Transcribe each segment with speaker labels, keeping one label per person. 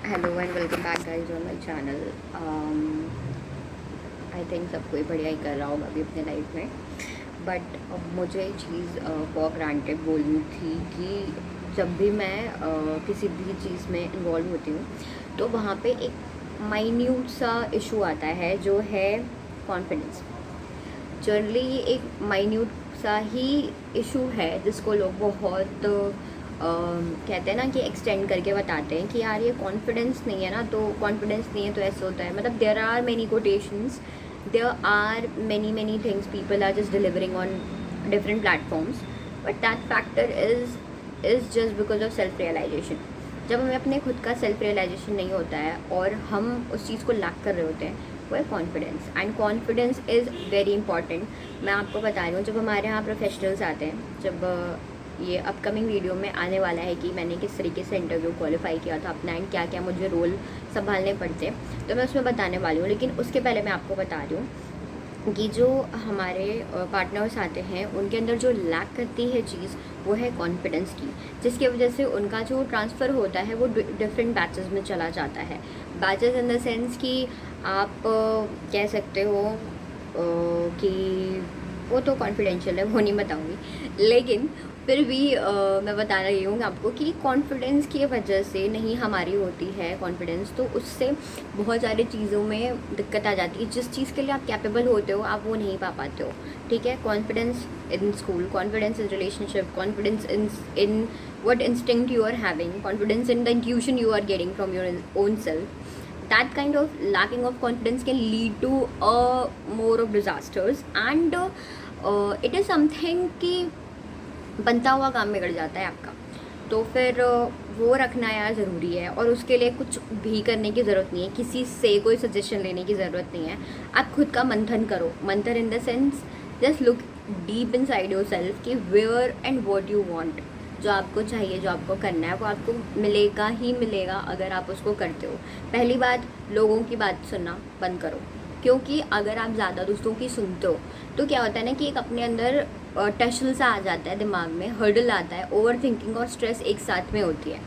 Speaker 1: Hello and welcome back guys on my channel. I think सब कोई बढ़िया ही कर रहा होगा अभी अपने लाइफ में। बट मुझे एक चीज़ फॉर ग्रांटेड बोलनी थी कि जब भी मैं किसी भी चीज़ में इन्वॉल्व होती हूँ तो वहाँ पे एक माइन्यूट सा इशू आता है जो है कॉन्फिडेंस। जनरली ये एक माइन्यूट सा ही इशू है जिसको लोग बहुत कहते हैं ना कि एक्सटेंड करके बताते हैं कि यार ये कॉन्फिडेंस नहीं है ना, तो कॉन्फिडेंस नहीं है तो ऐसे होता है। मतलब there are many quotations, there are many things people are just delivering on different platforms, but that factor is just because of self realization. जब हमें अपने खुद का सेल्फ रियलाइजेशन नहीं होता है और हम उस चीज़ को लैक कर रहे होते हैं, वो है confidence. And confidence is very important. मैं आपको बता रही हूँ, जब हमारे यहाँ प्रोफेशनल्स आते हैं, जब ये अपकमिंग वीडियो में आने वाला है कि मैंने किस तरीके से इंटरव्यू क्वालिफाई किया था अपना एंड क्या क्या मुझे रोल संभालने पड़ते हैं, तो मैं उसमें बताने वाली हूँ। लेकिन उसके पहले मैं आपको बता रही हूँ कि जो हमारे पार्टनर्स आते हैं उनके अंदर जो लैक करती है चीज़ वो है कॉन्फिडेंस की, जिसकी वजह से उनका जो ट्रांसफ़र होता है वो डिफरेंट बैचेस में चला जाता है। बैचेस इन द सेंस कि आप कह सकते हो कि वो तो कॉन्फिडेंशियल है, वो नहीं बताऊँगी, लेकिन फिर भी मैं बता रही हूँ आपको कि कॉन्फिडेंस की वजह से नहीं हमारी होती है कॉन्फिडेंस, तो उससे बहुत सारी चीज़ों में दिक्कत आ जाती है। जिस चीज़ के लिए आप कैपेबल होते हो आप वो नहीं पा पाते हो। ठीक है, confidence in school, confidence in relationship, confidence in what instinct you are having, confidence in the intuition you are getting from your own self. That kind of lacking of confidence can lead to more of disasters, and it is something कि बनता हुआ काम बिगड़ जाता है आपका। तो फिर वो रखना यार ज़रूरी है, और उसके लिए कुछ भी करने की ज़रूरत नहीं है, किसी से कोई सजेशन लेने की ज़रूरत नहीं है। आप खुद का मंथन करो। मंथन in the sense just look deep inside yourself कि where and what you want. जो आपको चाहिए, जो आपको करना है, वो आपको मिलेगा ही मिलेगा अगर आप उसको करते हो। पहली बात, लोगों की बात सुनना बंद करो, क्योंकि अगर आप ज़्यादा दूसरों की सुनते हो तो क्या होता है ना कि एक अपने अंदर टशल सा आ जाता है, दिमाग में हर्डल आता है, ओवर थिंकिंग और स्ट्रेस एक साथ में होती है।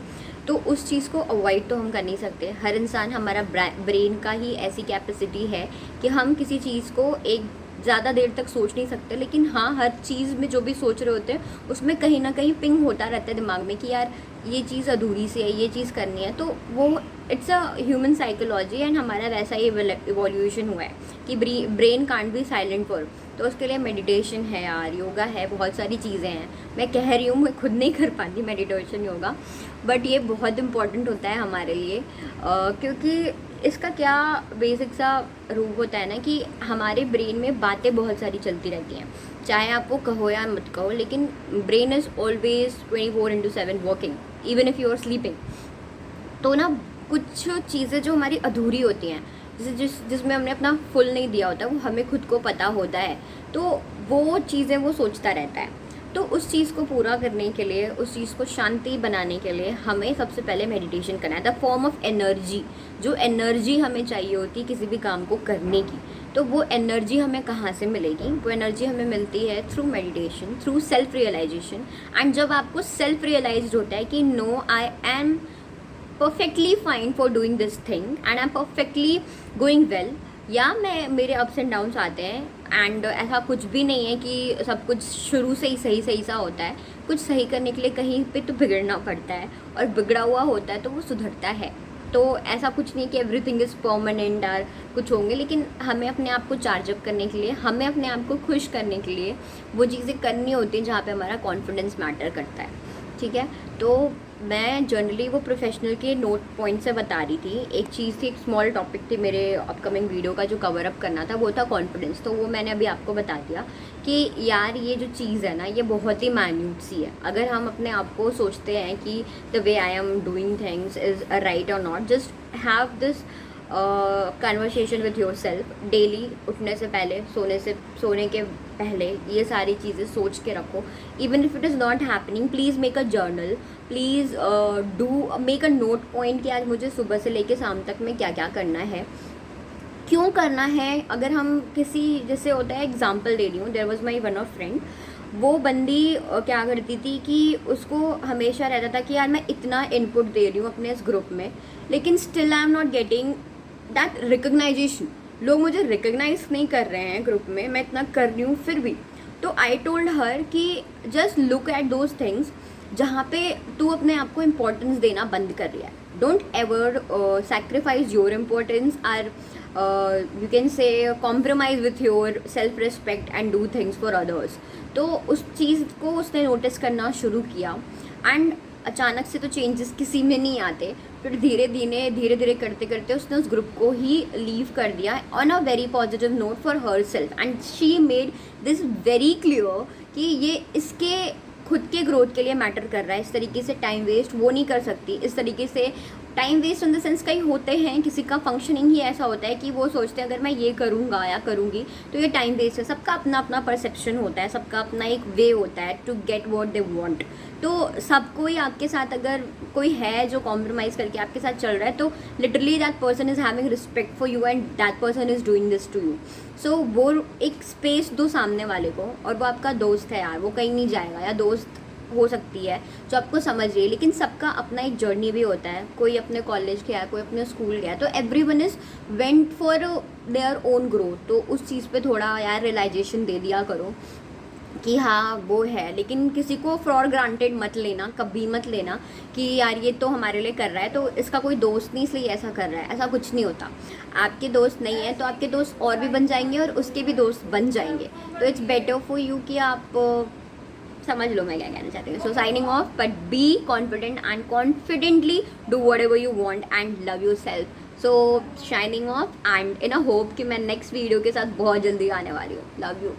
Speaker 1: तो उस चीज़ को अवॉइड तो हम कर नहीं सकते। हर इंसान, हमारा ब्रेन का ही ऐसी कैपेसिटी है कि हम किसी चीज़ को एक ज़्यादा देर तक सोच नहीं सकते, लेकिन हाँ, हर चीज़ में जो भी सोच रहे होते हैं उसमें कहीं ना कहीं पिंग होता रहता है दिमाग में कि यार ये चीज़ अधूरी सी है, ये चीज़ करनी है। तो वो it's a human psychology, and हमारा वैसा ही इवोल्यूशन हुआ है कि brain can't be silent for. तो उसके लिए मेडिटेशन है यार, योगा है, बहुत सारी चीज़ें हैं। मैं कह रही हूँ, मैं खुद नहीं कर पाती मेडिटेशन योगा, बट ये बहुत इम्पॉर्टेंट होता है हमारे लिए, क्योंकि इसका क्या बेसिक सा रूप होता है ना कि हमारे ब्रेन में बातें बहुत सारी चलती रहती हैं, चाहे आप वो कहो या मत कहो, लेकिन brain is always 24/7 working, even if you are sleeping. तो ना कुछ चीज़ें जो हमारी अधूरी होती हैं, जैसे जिसमें हमने अपना फुल नहीं दिया होता, वो हमें खुद को पता होता है, तो वो चीज़ें वो सोचता रहता है। तो उस चीज़ को पूरा करने के लिए, उस चीज़ को शांति बनाने के लिए हमें सबसे पहले मेडिटेशन करना है। द फॉर्म ऑफ एनर्जी, जो एनर्जी हमें चाहिए होती है किसी भी काम को करने की, तो वो एनर्जी हमें कहाँ से मिलेगी? वो एनर्जी हमें मिलती है through meditation, through self realization. And जब आपको सेल्फ रियलाइज होता है कि no, I am perfectly fine for doing this thing and I'm perfectly going well, या मैं, मेरे अप्स एंड डाउन्स आते हैं एंड ऐसा कुछ भी नहीं है कि सब कुछ शुरू से ही सही सही सा होता है। कुछ सही करने के लिए कहीं पे तो बिगड़ना पड़ता है, और बिगड़ा हुआ होता है तो वो सुधरता है। तो ऐसा कुछ नहीं कि एवरीथिंग इज़ परमानेंट और कुछ होंगे, लेकिन हमें अपने आप को चार्ज अप करने के लिए, हमें अपने आप को खुश करने के लिए वो चीज़ें करनी होती हैं जहाँ पे हमारा कॉन्फिडेंस मैटर करता है। ठीक है, तो मैं जनरली वो प्रोफेशनल के नोट पॉइंट से बता रही थी। एक चीज़ थी, एक स्मॉल टॉपिक थी मेरे अपकमिंग वीडियो का जो कवर अप करना था, वो था कॉन्फिडेंस। तो वो मैंने अभी आपको बता दिया कि यार ये जो चीज़ है ना, ये बहुत ही माइन्यूट सी है। अगर हम अपने आप को सोचते हैं कि the way I am doing things is right और not, just have this conversation with your self daily. उठने से पहले, सोने के पहले ये सारी चीज़ें सोच के रखो। Even if it is not happening, please make a journal, please do make a note point कि आज मुझे सुबह से लेके शाम तक में क्या क्या करना है, क्यों करना है। अगर हम किसी, जैसे होता है, एग्जाम्पल दे रही हूँ, there was my one of friend, वो बंदी क्या करती थी कि उसको हमेशा रहता था कि यार मैं इतना इनपुट दे रही हूँ अपने इस ग्रुप में, लेकिन still I am not getting that recognisation. लोग मुझे रिकग्नाइज नहीं कर रहे हैं ग्रुप में, मैं इतना कर रही हूँ फिर भी। तो आई टोल्ड हर कि just look at those things जहाँ पे तू अपने आप को इम्पोर्टेंस देना बंद कर रही है। Don't ever sacrifice your importance are you can say compromise with your self respect and do things for others. तो उस चीज़ को उसने नोटिस करना शुरू किया एंड अचानक से तो चेंजेस किसी में नहीं आते, फिर धीरे धीरे करते करते उसने उस ग्रुप को ही लीव कर दिया on a very positive note for her self and she made this very clear कि ये इसके खुद के ग्रोथ के लिए मैटर कर रहा है। इस तरीके से टाइम वेस्ट वो नहीं कर सकती। इस तरीके से time waste in the sense कई होते हैं, किसी का फंक्शनिंग ही ऐसा होता है कि वो सोचते हैं अगर मैं ये करूँगा या करूँगी तो ये टाइम वेस्ट है। सबका अपना अपना परसेप्शन होता है, सबका अपना एक वे होता है to get what they want. तो सबको ही आपके साथ अगर कोई है जो कॉम्प्रोमाइज़ करके आपके साथ चल रहा है तो literally that person is having respect for you and that person is doing this to you. So वो एक स्पेस दो सामने वाले को, और वो आपका दोस्त है यार, वो कहीं नहीं जाएगा, या दोस्त हो सकती है जो आपको समझ रही है। लेकिन सबका अपना एक जर्नी भी होता है, कोई अपने कॉलेज गया है, कोई अपने स्कूल गया है, तो everyone is went for their own growth. तो उस चीज़ पे थोड़ा यार रियलाइजेशन दे दिया करो कि हाँ वो है, लेकिन किसी को फॉर ग्रांटेड मत लेना, कभी मत लेना कि यार ये तो हमारे लिए कर रहा है तो इसका कोई दोस्त नहीं इसलिए ऐसा कर रहा है। ऐसा कुछ नहीं होता। आपके दोस्त नहीं है तो आपके दोस्त और भी बन जाएंगे और उसके भी दोस्त बन जाएंगे। तो इट्स बेटर फॉर यू कि आप समझ लो मैं क्या कहना चाहती हूँ। So signing off, but be confident and confidently do whatever you want and love yourself. So shining off and in a hope कि मैं नेक्स्ट वीडियो के साथ बहुत जल्दी आने वाली हूँ। Love you.